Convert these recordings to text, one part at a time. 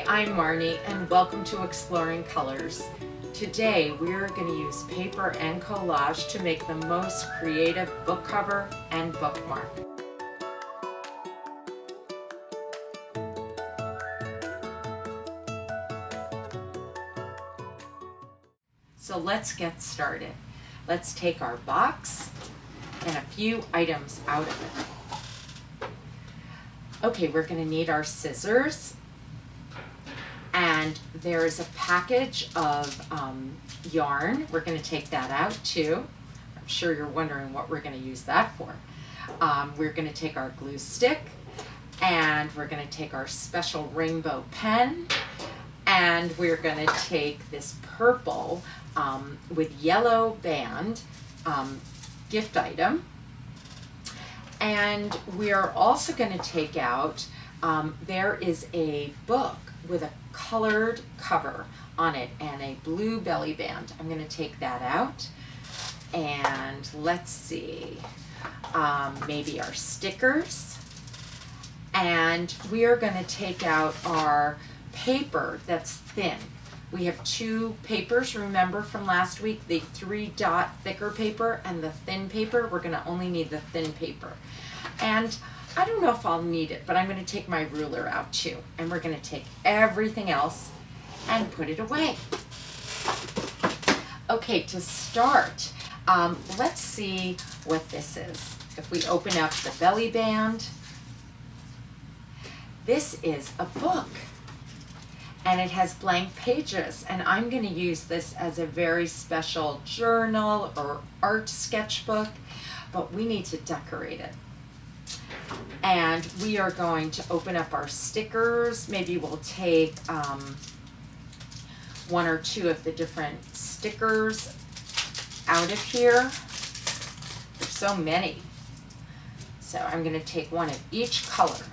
I'm Marnie and welcome to Exploring Colors. Today we're going to use paper and collage to make the most creative book cover and bookmark. So let's get started. Let's take our box and a few items out of it. Okay, we're going to need our scissors. And there's a package of yarn. We're going to take that out too. I'm sure you're wondering what we're going to use that for. We're going to take our glue stick, and we're going to take our special rainbow pen, and we're going to take this purple with yellow band gift item. And we are also going to take out, there is a book with a colored cover on it and a blue belly band. I'm going to take that out, and let's see, maybe our stickers, and we are going to take out our paper that's thin. We have two papers, remember from last week, the 3-dot thicker paper and the thin paper. We're going to only need the thin paper. And I don't know if I'll need it, but I'm going to take my ruler out too. And we're going to take everything else and put it away. Okay, to start, let's see what this is. If we open up the belly band, this is a book. And it has blank pages. And I'm going to use this as a very special journal or art sketchbook, but we need to decorate it. And we are going to open up our stickers. Maybe we'll take one or two of the different stickers out of here. There's so many. So I'm going to take one of each color.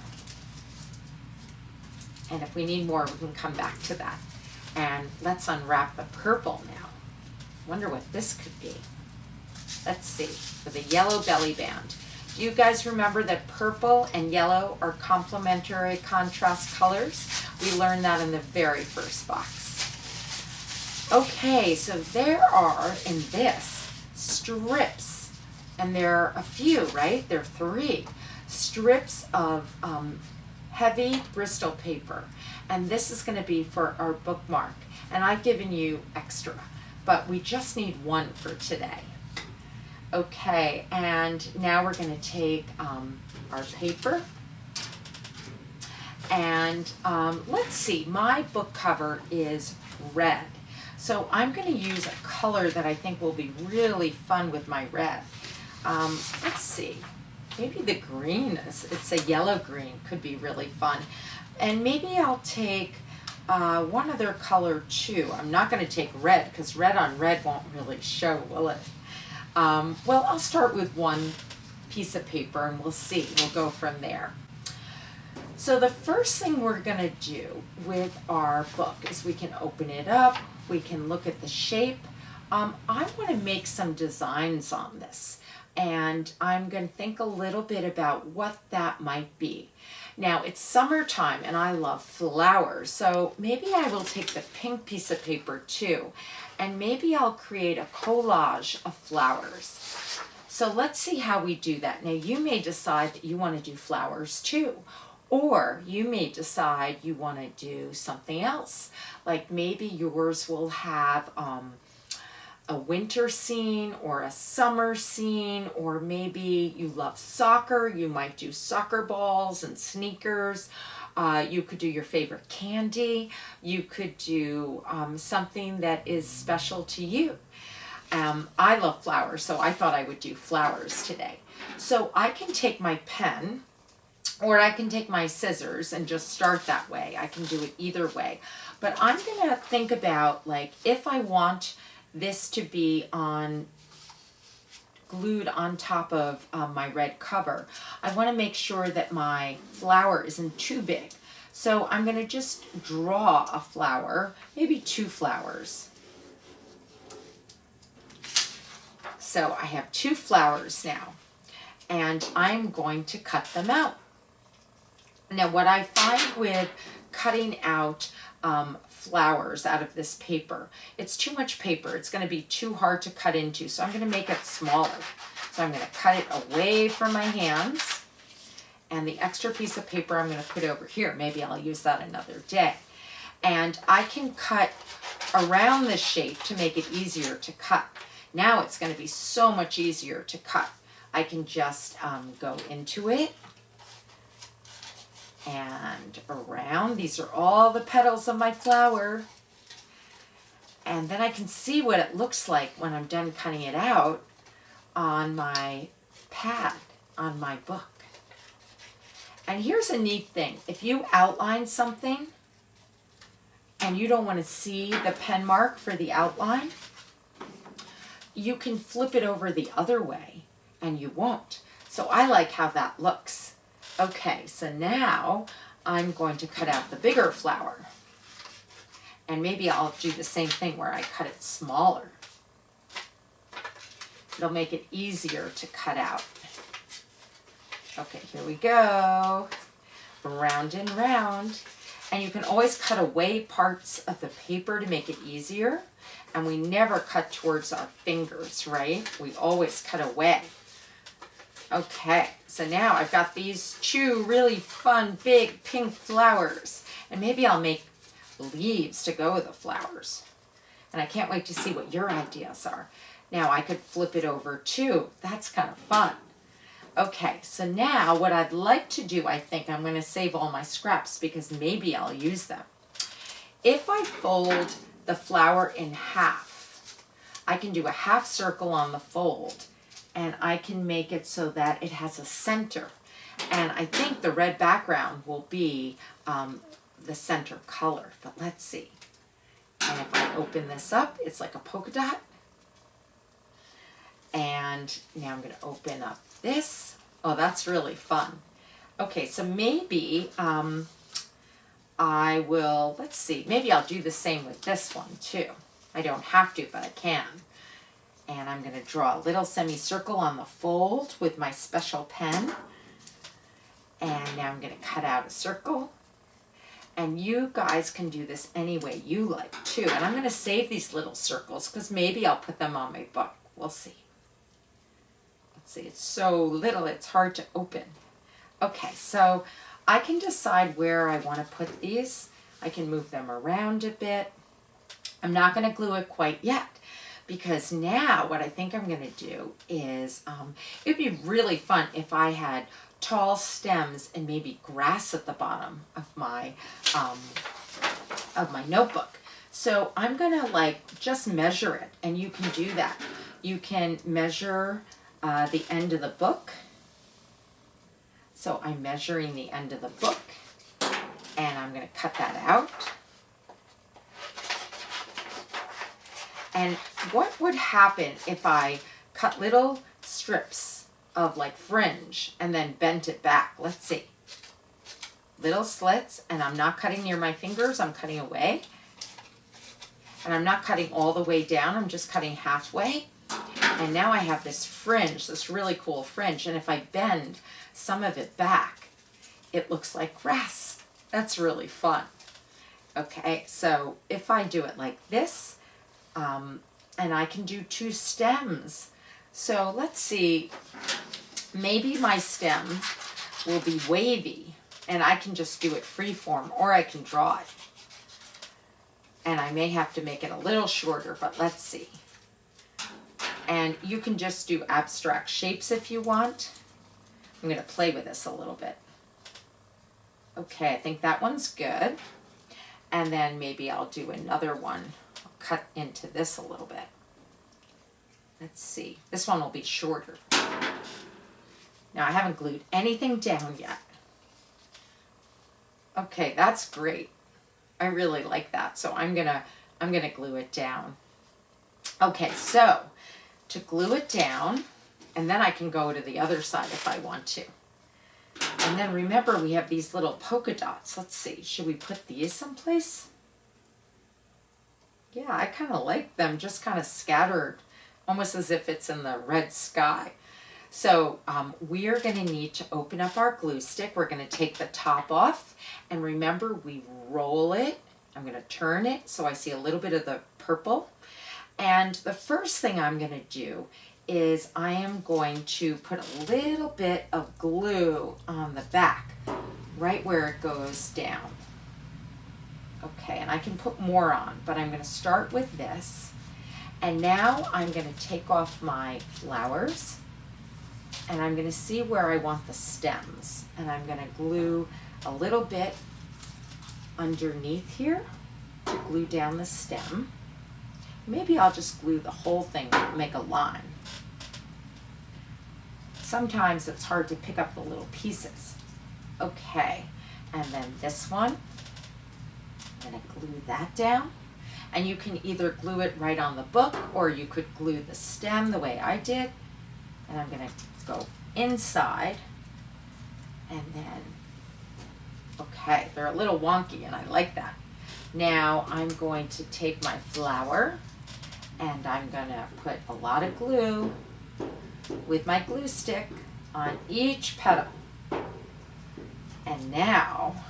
And if we need more, we can come back to that. And let's unwrap the purple now. Wonder what this could be. Let's see, with a yellow belly band. Do you guys remember that purple and yellow are complementary contrast colors? We learned that in the very first box. Okay, so there are in this strips, and there are a few, right? There are 3 strips of heavy Bristol paper, and this is going to be for our bookmark. And I've given you extra, but we just need 1 for today. Okay, and now we're going to take our paper, and let's see, my book cover is red, so I'm going to use a color that I think will be really fun with my red. Let's see, maybe the green, it's a yellow green, could be really fun. And maybe I'll take one other color too. I'm not going to take red because red on red won't really show, will it? Well, I'll start with 1 piece of paper and we'll see. We'll go from there. So the first thing we're going to do with our book is we can open it up. We can look at the shape. I want to make some designs on this, and I'm going to think a little bit about what that might be. Now, it's summertime and I love flowers, so maybe I will take the pink piece of paper too, and maybe I'll create a collage of flowers. So let's see how we do that. Now, you may decide that you want to do flowers too, or you may decide you want to do something else. Like maybe yours will have a winter scene or a summer scene, or maybe you love soccer, you might do soccer balls and sneakers. You could do your favorite candy. You could do something that is special to you. I love flowers, so I thought I would do flowers today. So I can take my pen, or I can take my scissors and just start that way. I can do it either way. But I'm going to think about, like, if I want this to be glued on top of my red cover, I want to make sure that my flower isn't too big. So I'm going to just draw a flower, maybe 2 flowers. So I have 2 flowers now, and I'm going to cut them out. Now, what I find with cutting out flowers out of this paper. It's too much paper. It's going to be too hard to cut into, so I'm going to make it smaller. So I'm going to cut it away from my hands, and the extra piece of paper I'm going to put over here. Maybe I'll use that another day. And I can cut around this shape to make it easier to cut. Now it's going to be so much easier to cut. I can just go into it and around. These are all the petals of my flower. And then I can see what it looks like when I'm done cutting it out on my pad, on my book. And here's a neat thing. If you outline something and you don't want to see the pen mark for the outline, you can flip it over the other way and you won't. So I like how that looks. Okay, so now I'm going to cut out the bigger flower. And maybe I'll do the same thing where I cut it smaller. It'll make it easier to cut out. Okay, here we go. Round and round. And you can always cut away parts of the paper to make it easier. And we never cut towards our fingers, right? We always cut away. Okay, so now I've got these two really fun, big pink flowers. And maybe I'll make leaves to go with the flowers. And I can't wait to see what your ideas are. Now I could flip it over too. That's kind of fun. Okay, so now what I'd like to do, I think I'm going to save all my scraps because maybe I'll use them. If I fold the flower in half, I can do a half circle on the fold, and I can make it so that it has a center. And I think the red background will be the center color, but let's see. And if I open this up, it's like a polka dot. And now I'm going to open up this. Oh, that's really fun. Okay, so maybe I will, let's see, maybe I'll do the same with this one too. I don't have to, but I can. And I'm going to draw a little semicircle on the fold with my special pen. And now I'm going to cut out a circle. And you guys can do this any way you like too. And I'm going to save these little circles because maybe I'll put them on my book. We'll see. Let's see, it's so little it's hard to open. Okay, so I can decide where I want to put these. I can move them around a bit. I'm not going to glue it quite yet because now what I think I'm going to do is it'd be really fun if I had tall stems and maybe grass at the bottom of my notebook. So I'm going to like just measure it, and you can do that. You can measure the end of the book. So I'm measuring the end of the book, and I'm going to cut that out. And what would happen if I cut little strips of like fringe and then bent it back? Let's see. Little slits, and I'm not cutting near my fingers, I'm cutting away. And I'm not cutting all the way down, I'm just cutting halfway. And now I have this fringe, this really cool fringe, and if I bend some of it back, it looks like grass. That's really fun. Okay, so if I do it like this, and I can do two stems. So let's see, maybe my stem will be wavy, and I can just do it freeform, or I can draw it. And I may have to make it a little shorter, but let's see. And you can just do abstract shapes if you want. I'm going to play with this a little bit. Okay, I think that one's good. And then maybe I'll do another one. I'll cut into this a little bit. Let's see. This one will be shorter. Now I haven't glued anything down yet. Okay, that's great. I really like that. So I'm gonna glue it down. Okay, so to glue it down, and then I can go to the other side if I want to. And then remember, we have these little polka dots. Let's see, should we put these someplace? Yeah, I kind of like them just kind of scattered, almost as if it's in the red sky. So we are going to need to open up our glue stick. We're going to take the top off, and remember, we roll it. I'm going to turn it so I see a little bit of the purple. And the first thing I'm going to do is I am going to put a little bit of glue on the back, right where it goes down. Okay, and I can put more on, but I'm going to start with this. And now I'm going to take off my flowers, and I'm going to see where I want the stems. And I'm going to glue a little bit underneath here to glue down the stem. Maybe I'll just glue the whole thing and make a line. Sometimes it's hard to pick up the little pieces. Okay, and then this one, I'm going to glue that down. And you can either glue it right on the book, or you could glue the stem the way I did. And I'm going to go inside, and then, okay, they're a little wonky and I like that. Now I'm going to take my flower, and I'm going to put a lot of glue with my glue stick on each petal. And now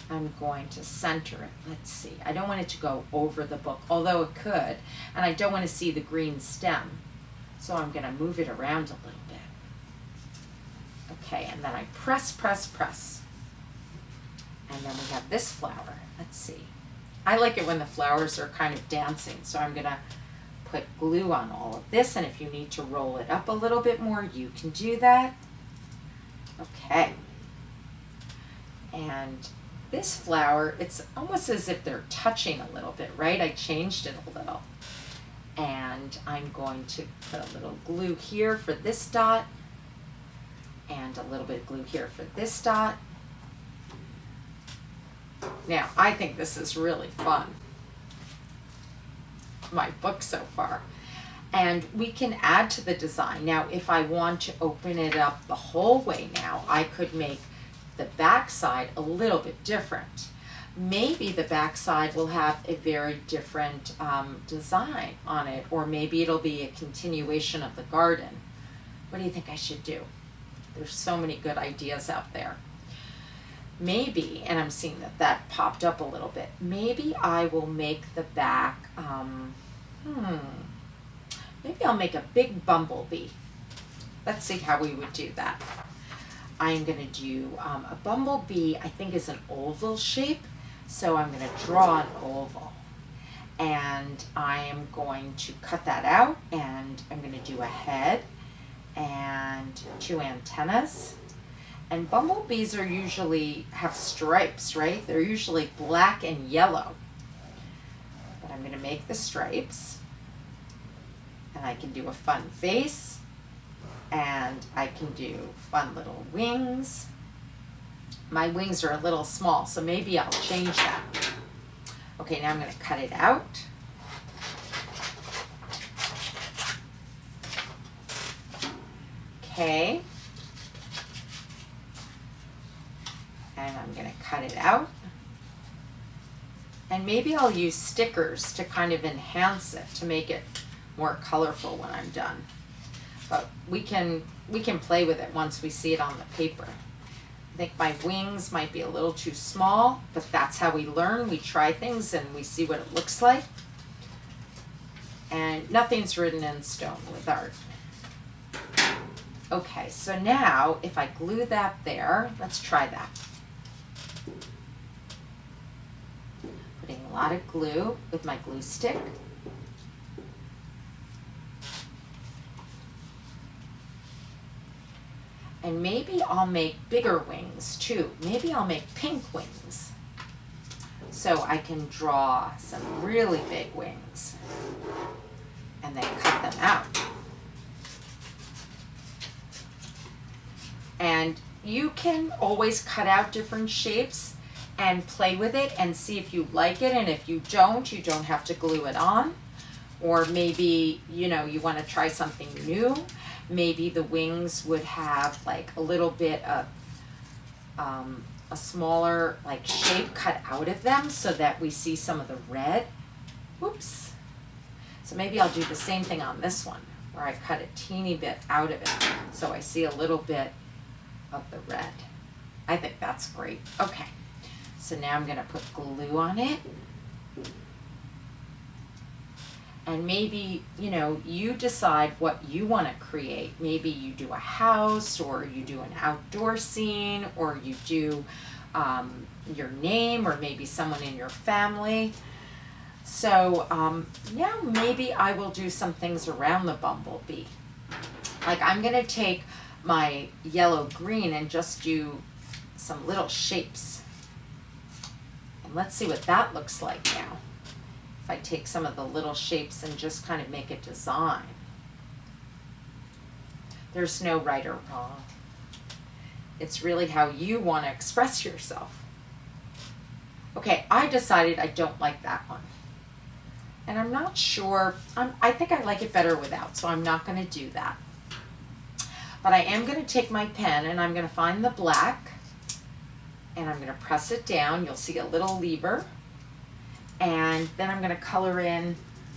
I'm going to center it. Let's see. I don't want it to go over the book, although it could. And I don't want to see the green stem. So I'm going to move it around a little bit. Okay, and then I press, press, press. And then we have this flower. Let's see. I like it when the flowers are kind of dancing, so I'm going to put glue on all of this, and if you need to roll it up a little bit more, you can do that. Okay. And this flower, it's almost as if they're touching a little bit, right? I changed it a little. And I'm going to put a little glue here for this dot, and a little bit of glue here for this dot. Now, I think this is really fun, my book so far. And we can add to the design. Now, if I want to open it up the whole way now, I could make the back side a little bit different. Maybe the back side will have a very different design on it, or maybe it'll be a continuation of the garden. What do you think I should do? There's so many good ideas out there. Maybe, and I'm seeing that that popped up a little bit, maybe I will make the back, maybe I'll make a big bumblebee. Let's see how we would do that. I'm going to do a bumblebee, I think is an oval shape, so I'm going to draw an oval. And I am going to cut that out, and I'm going to do a head and 2 antennas. And bumblebees are usually have stripes, right? They're usually black and yellow. But I'm going to make the stripes. And I can do a fun face. And I can do fun little wings. My wings are a little small, so maybe I'll change that. Okay, now I'm going to cut it out. Okay. And I'm going to cut it out. And maybe I'll use stickers to kind of enhance it, to make it more colorful when I'm done. But we can play with it once we see it on the paper. I think my wings might be a little too small, but that's how we learn. We try things and we see what it looks like. And nothing's written in stone with art. Okay, so now if I glue that there, let's try that. Putting a lot of glue with my glue stick. And maybe I'll make bigger wings too. Maybe I'll make pink wings. So I can draw some really big wings and then cut them out. And you can always cut out different shapes and play with it and see if you like it, and if you don't have to glue it on. Or maybe, you want to try something new. Maybe the wings would have like a little bit of a smaller like shape cut out of them so that we see some of the red. Whoops. So maybe I'll do the same thing on this one. where I cut a teeny bit out of it so I see a little bit of the red. I think that's great. Okay, so now I'm going to put glue on it. And maybe, you know, you decide what you want to create. Maybe you do a house, or you do an outdoor scene, or you do your name, or maybe someone in your family. So now maybe I will do some things around the bumblebee. Like I'm going to take my yellow green and just do some little shapes. And let's see what that looks like now. If I take some of the little shapes and just kind of make a design. There's no right or wrong. It's really how you want to express yourself. Okay, I decided I don't like that one. And I'm not sure, I think I like it better without, so I'm not going to do that. But I am going to take my pen and I'm going to find the black and I'm going to press it down. You'll see a little lever. And then I'm going to color in,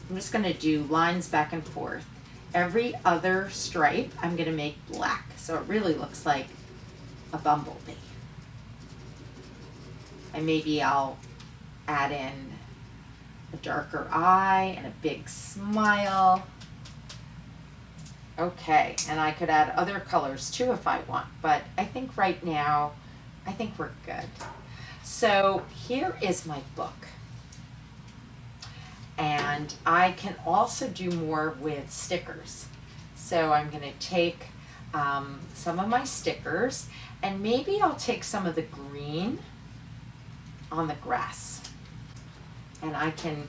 I'm just going to do lines back and forth. Every other stripe I'm going to make black, so it really looks like a bumblebee. And maybe I'll add in a darker eye and a big smile. Okay, and I could add other colors too if I want, but I think right now, I think we're good. So here is my book. And I can also do more with stickers. So I'm going to take some of my stickers, and maybe I'll take some of the green on the grass. And I can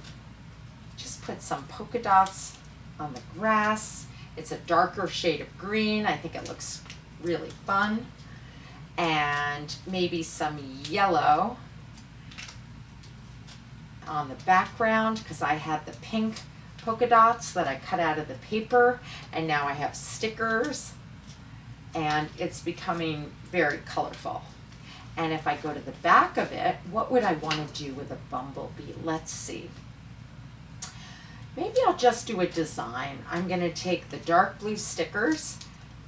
just put some polka dots on the grass. It's a darker shade of green. I think it looks really fun. And maybe some yellow on the background, because I had the pink polka dots that I cut out of the paper, and now I have stickers, and it's becoming very colorful. And if I go to the back of it, what would I want to do with a bumblebee? Let's see. Maybe I'll just do a design. I'm going to take the dark blue stickers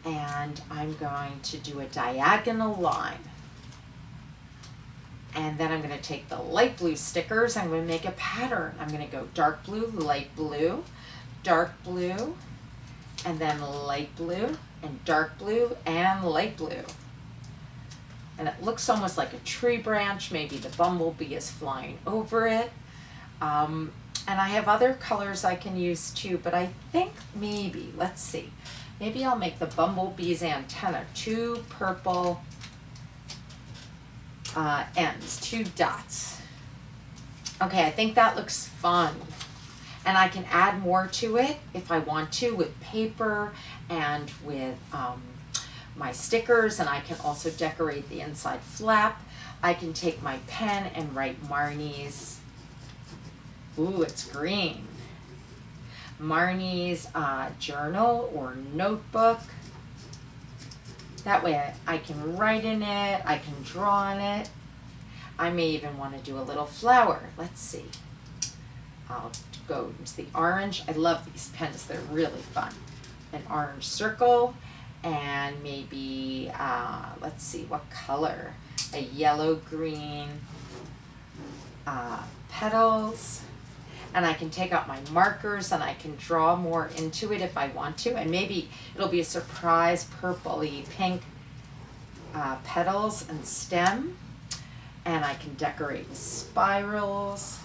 and I'm going to do a diagonal line. And then I'm going to take the light blue stickers. I'm going to make a pattern. I'm going to go dark blue, light blue, dark blue, and then light blue, and dark blue, and light blue. And it looks almost like a tree branch. Maybe the bumblebee is flying over it. And I have other colors I can use too, but I think maybe, let's see, maybe I'll make the bumblebee's antenna 2 purple ends, 2 dots. Okay, I think that looks fun. And I can add more to it if I want to with paper and with my stickers, and I can also decorate the inside flap. I can take my pen and write Marnie's, ooh, it's green, Marnie's journal or notebook. That way I can write in it, I can draw on it. I may even want to do a little flower. Let's see. I'll go into the orange. I love these pens, they're really fun. An orange circle, and maybe, let's see, what color? A yellow-green petals. And I can take out my markers and I can draw more into it if I want to. And maybe it'll be a surprise purpley pink petals and stem. And I can decorate with spirals.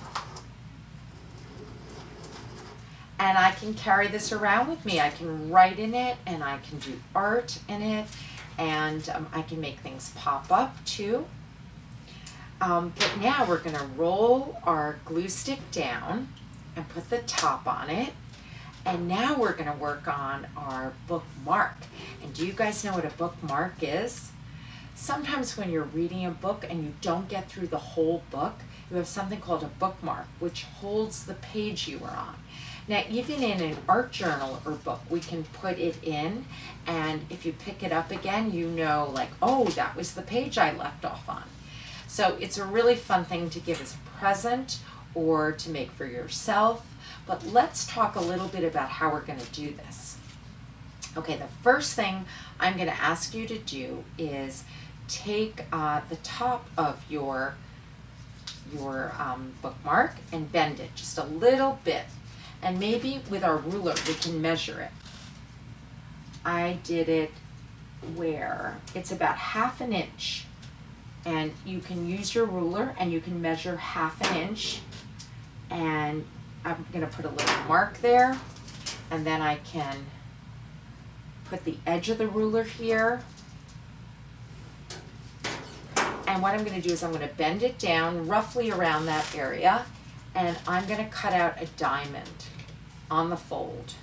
And I can carry this around with me. I can write in it and I can do art in it. And I can make things pop up too. But now we're going to roll our glue stick down and put the top on it. And now we're going to work on our bookmark. And do you guys know what a bookmark is? Sometimes when you're reading a book and you don't get through the whole book, you have something called a bookmark, which holds the page you were on. Now, even in an art journal or book, we can put it in, and if you pick it up again, you know, like, oh, that was the page I left off on. So it's a really fun thing to give as a present or to make for yourself. But let's talk a little bit about how we're going to do this. Okay, the first thing I'm going to ask you to do is take the top of your bookmark and bend it just a little bit. And maybe with our ruler we can measure it. I did it where it's about 1/2 inch. And you can use your ruler and you can measure 1/2 inch. And I'm going to put a little mark there. And then I can put the edge of the ruler here. And what I'm going to do is I'm going to bend it down roughly around that area, and I'm going to cut out a diamond on the fold.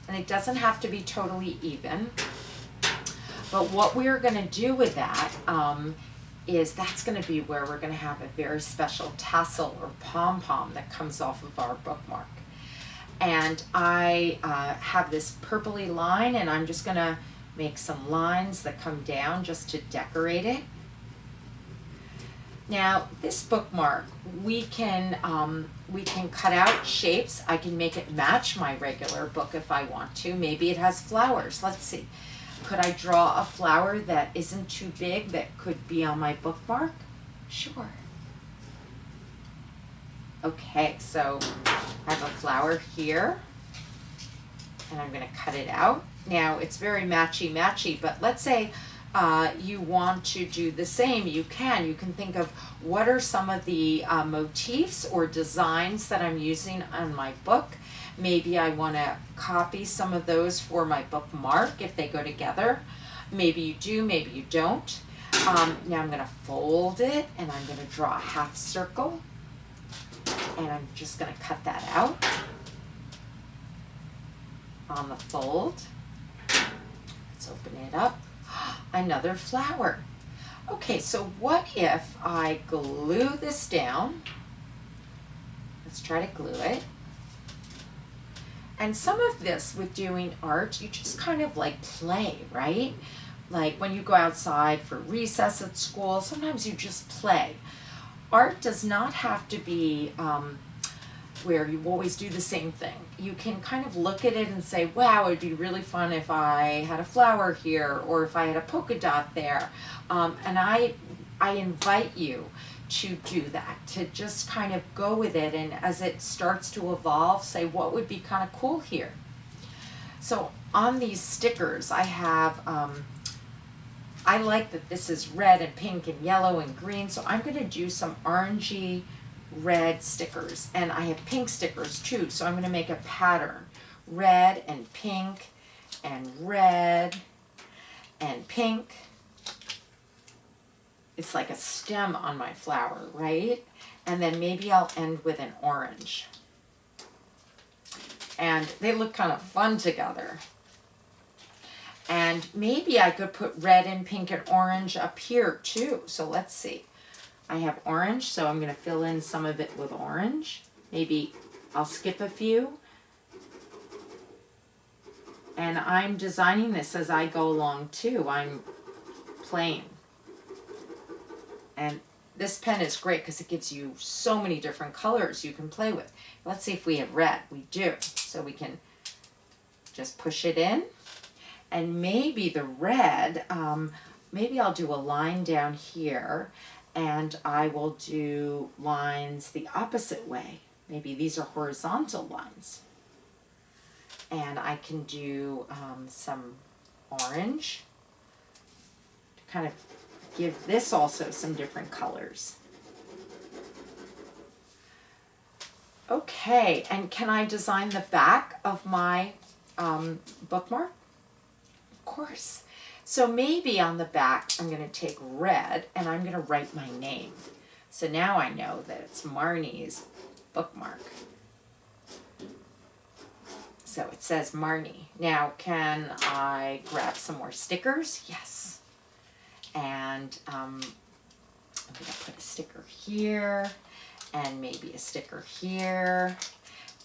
And it doesn't have to be totally even, but what we're going to do with that is that's going to be where we're going to have a very special tassel or pom-pom that comes off of our bookmark. And I have this purpley line, and I'm just going to make some lines that come down just to decorate it. Now this bookmark, we can cut out shapes. I can make it match my regular book if I want to. Maybe it has flowers. Let's see. Could I draw a flower that isn't too big that could be on my bookmark? Sure. Okay, so I have a flower here, and I'm going to cut it out. Now it's very matchy, but let's say you want to do the same. You can think of what are some of the motifs or designs that I'm using on my book. Maybe I want to copy some of those for my bookmark if they go together. Maybe you do, maybe you don't. Now I'm going to fold it, and I'm going to draw a half circle, and I'm just going to cut that out on the fold. Let's open it up. Another flower. Okay, so what if I glue this down? Let's try to glue it. And some of this with doing art, you just kind of like play, right? Like when you go outside for recess at school, sometimes you just play. Art does not have to be where you always do the same thing. You can kind of look at it and say, wow, it'd be really fun if I had a flower here, or if I had a polka dot there. And I invite you to do that, to just kind of go with it, and as it starts to evolve, say what would be kind of cool here. So on these stickers, I have, I like that this is red and pink and yellow and green, so I'm going to do some orangey red stickers, and I have pink stickers too, so I'm going to make a pattern. Red and pink and red and pink. It's like a stem on my flower, right? And then maybe I'll end with an orange. And they look kind of fun together. And maybe I could put red and pink and orange up here too. So let's see. I have orange, so I'm going to fill in some of it with orange. Maybe I'll skip a few. And I'm designing this as I go along too. I'm playing. And this pen is great because it gives you so many different colors you can play with. Let's see if we have red. We do. So we can just push it in. And maybe the red, maybe I'll do a line down here, and I will do lines the opposite way. Maybe these are horizontal lines. And I can do some orange to kind of give this also some different colors. Okay, and can I design the back of my bookmark? Of course. So maybe on the back I'm going to take red and I'm going to write my name. So now I know that it's Marnie's bookmark. So it says Marnie. Now can I grab some more stickers? Yes. And I'm going to put a sticker here and maybe a sticker here.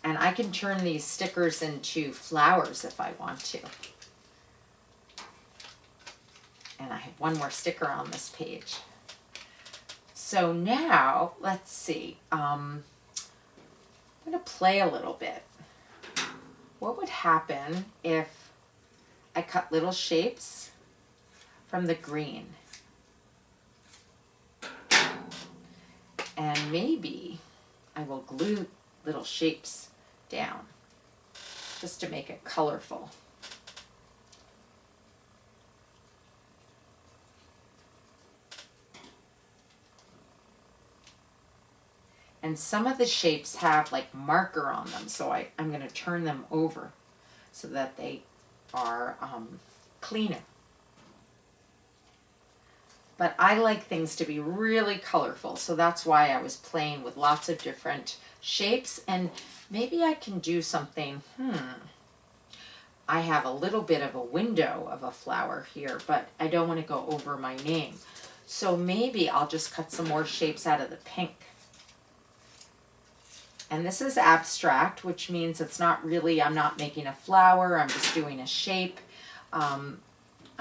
And I can turn these stickers into flowers if I want to. And I have one more sticker on this page. So now, let's see. I'm going to play a little bit. what would happen if I cut little shapes from the green? And maybe I will glue little shapes down just to make it colorful. And some of the shapes have like marker on them, so I'm going to turn them over so that they are cleaner. But I like things to be really colorful, so that's why I was playing with lots of different shapes. And maybe I can do something, I have a little bit of a window of a flower here, but I don't want to go over my name. So maybe I'll just cut some more shapes out of the pink. And this is abstract, which means it's not really, I'm not making a flower, I'm just doing a shape. I'm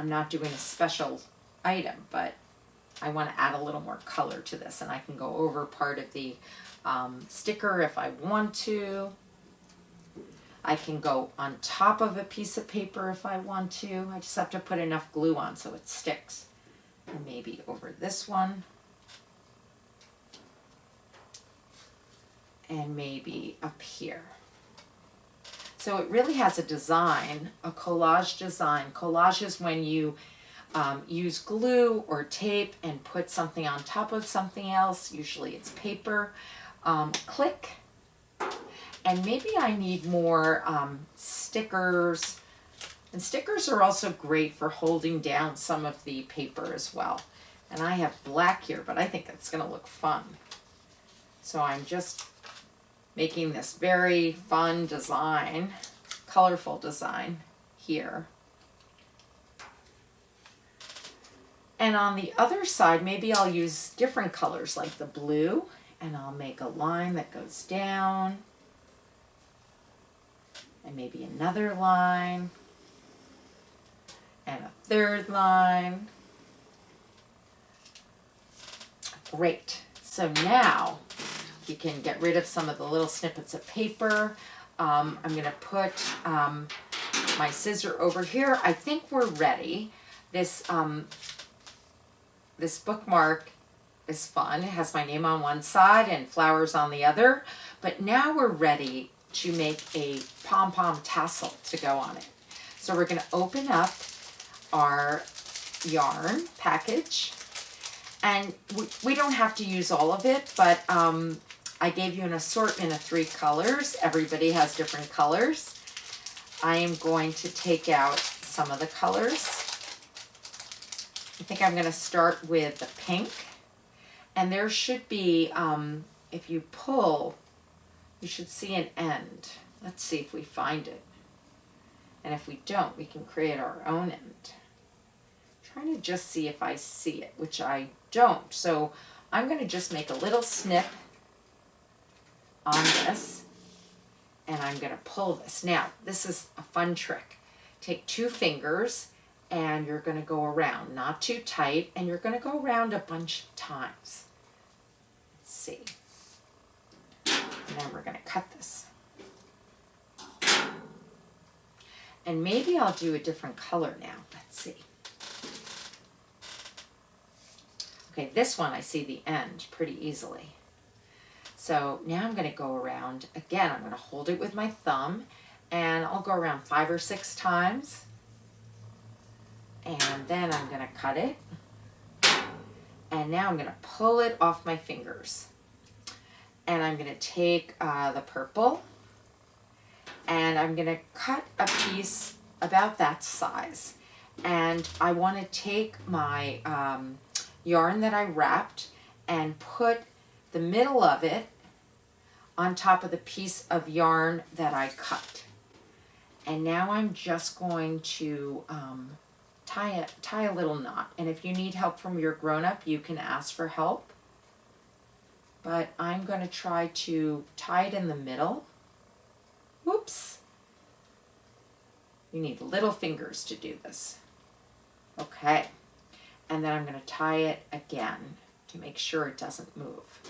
not doing a special item, but I want to add a little more color to this, and I can go over part of the sticker if I want to. I can go on top of a piece of paper if I want to. I just have to put enough glue on so it sticks. And maybe over this one. And maybe up here. So it really has a design, a collage design. Collage is when you use glue or tape and put something on top of something else. Usually it's paper. Click. And maybe I need more stickers. And stickers are also great for holding down some of the paper as well. And I have black here, but I think it's going to look fun. So I'm just making this very fun design, colorful design here. And on the other side, maybe I'll use different colors like the blue, and I'll make a line that goes down, and maybe another line, and a third line. Great. So now you can get rid of some of the little snippets of paper. I'm going to put my scissor over here. I think we're ready. This bookmark is fun. It has my name on one side and flowers on the other. But now we're ready to make a pom-pom tassel to go on it. So we're going to open up our yarn package. And we don't have to use all of it, but I gave you an assortment of 3 colors. Everybody has different colors. I am going to take out some of the colors. I think I'm going to start with the pink. And there should be, if you pull, you should see an end. Let's see if we find it. And if we don't, we can create our own end. Trying to just see if I see it, which I don't. So I'm going to just make a little snip on this, and I'm going to pull this. Now, this is a fun trick. Take 2 fingers, and you're going to go around, not too tight, and you're going to go around a bunch of times. Let's see. And then we're going to cut this. And maybe I'll do a different color now. Let's see. Okay, this one I see the end pretty easily. So now I'm going to go around, again, I'm going to hold it with my thumb, and I'll go around 5 or 6 times. And then I'm going to cut it. And now I'm going to pull it off my fingers. And I'm going to take the purple, and I'm going to cut a piece about that size. And I want to take my yarn that I wrapped and put the middle of it on top of the piece of yarn that I cut. And now I'm just going to tie a little knot. And if you need help from your grown-up, you can ask for help. But I'm going to try to tie it in the middle. Whoops. You need little fingers to do this. Okay. And then I'm going to tie it again to make sure it doesn't move.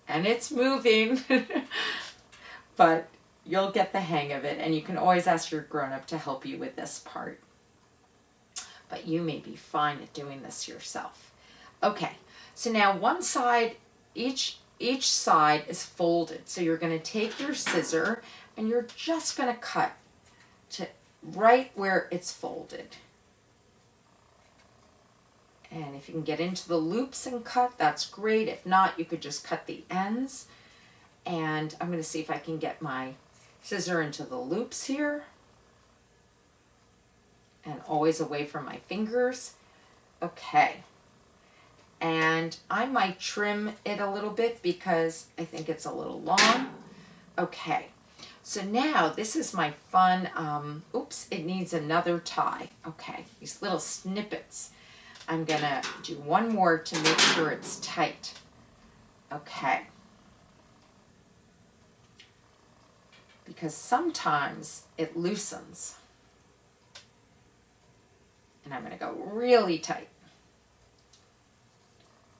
And it's moving. But You'll get the hang of it, and you can always ask your grown-up to help you with this part. But you may be fine at doing this yourself. Okay, so now one side, each side is folded. So you're going to take your scissor and you're just going to cut to right where it's folded. And if you can get into the loops and cut, that's great. If not, you could just cut the ends. And I'm going to see if I can get my scissor into the loops here. And always away from my fingers. Okay. And I might trim it a little bit because I think it's a little long. Okay. So now this is my fun, oops, it needs another tie. Okay, these little snippets. I'm gonna do one more to make sure it's tight. Okay. Because sometimes it loosens. And I'm gonna go really tight.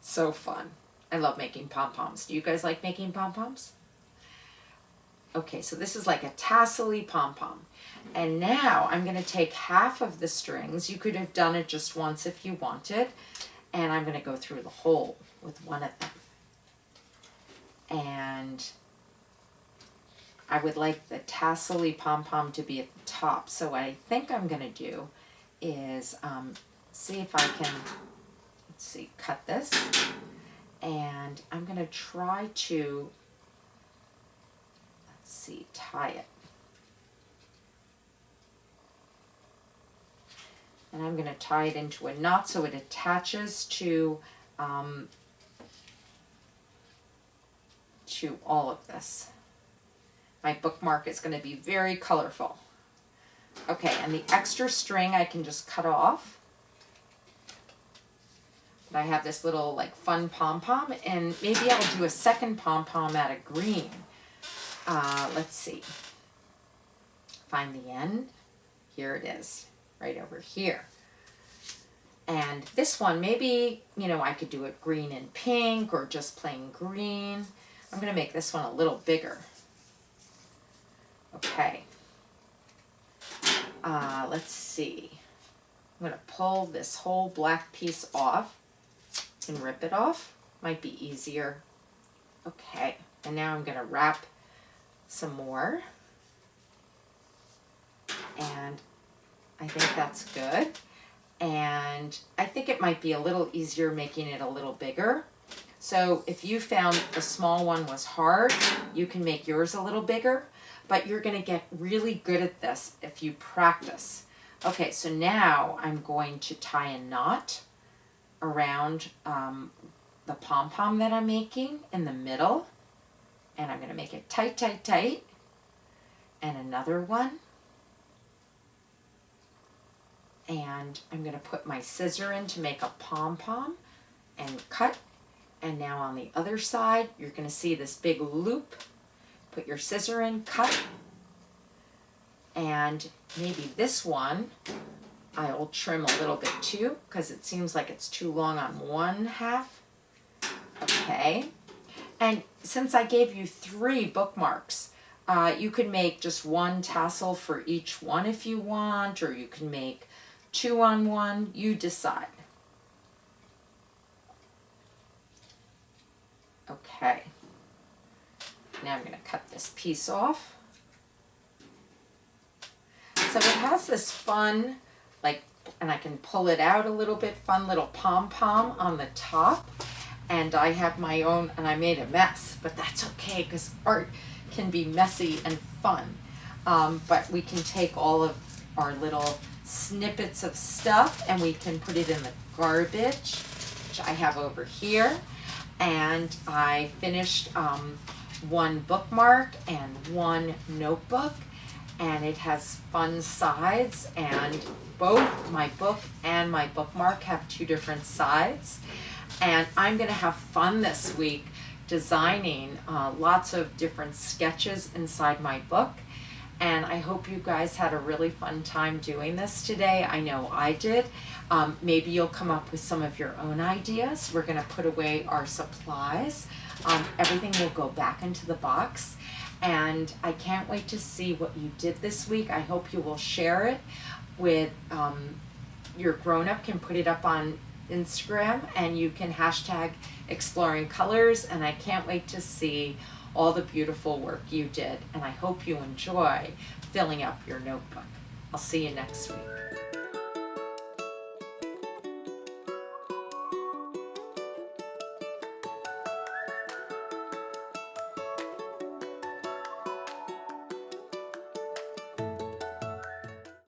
So fun. I love making pom-poms. Do you guys like making pom-poms? Okay, so this is like a tassel-y pom-pom. And now I'm going to take half of the strings. You could have done it just once if you wanted. And I'm going to go through the hole with one of them. And I would like the tassel-y pom-pom to be at the top. So what I think I'm going to do is see if I can, let's see, cut this. And I'm going to try to, let's see, tie it. And I'm going to tie it into a knot so it attaches to all of this. My bookmark is going to be very colorful. Okay, and the extra string I can just cut off. But I have this little like fun pom-pom, and maybe I'll do a second pom-pom out of green. Let's see. Find the end. Here it is, right over here. And this one, maybe, you know, I could do it green and pink or just plain green. I'm going to make this one a little bigger. Okay. Let's see. I'm going to pull this whole black piece off and rip it off. Might be easier. Okay. And now I'm going to wrap some more. And I think that's good. And I think it might be a little easier making it a little bigger. So if you found the small one was hard, you can make yours a little bigger, but you're going to get really good at this if you practice. Okay, so now I'm going to tie a knot around the pom-pom that I'm making in the middle, and I'm going to make it tight, tight, tight, and another one. And I'm going to put my scissor in to make a pom-pom and cut. And now on the other side, you're going to see this big loop. Put your scissor in, cut. And maybe this one, I'll trim a little bit too, because it seems like it's too long on one half. Okay. And since I gave you 3 bookmarks, you could make just one tassel for each one if you want, or you can make 2 on one, you decide. Okay. Now I'm going to cut this piece off. So it has this fun, like, and I can pull it out a little bit, fun little pom-pom on the top. And I have my own, and I made a mess, but that's okay because art can be messy and fun. But we can take all of our little snippets of stuff and we can put it in the garbage, which I have over here. And I finished one bookmark and one notebook, and it has fun sides, and both my book and my bookmark have 2 different sides. And I'm going to have fun this week designing lots of different sketches inside my book. And I hope you guys had a really fun time doing this today. I know I did. Maybe you'll come up with some of your own ideas. We're going to put away our supplies. Everything will go back into the box. And I can't wait to see what you did this week. I hope you will share it with your grown-up, can put it up on Instagram, and you can hashtag exploring colors, and I can't wait to see all the beautiful work you did, and I hope you enjoy filling up your notebook. I'll see you next week.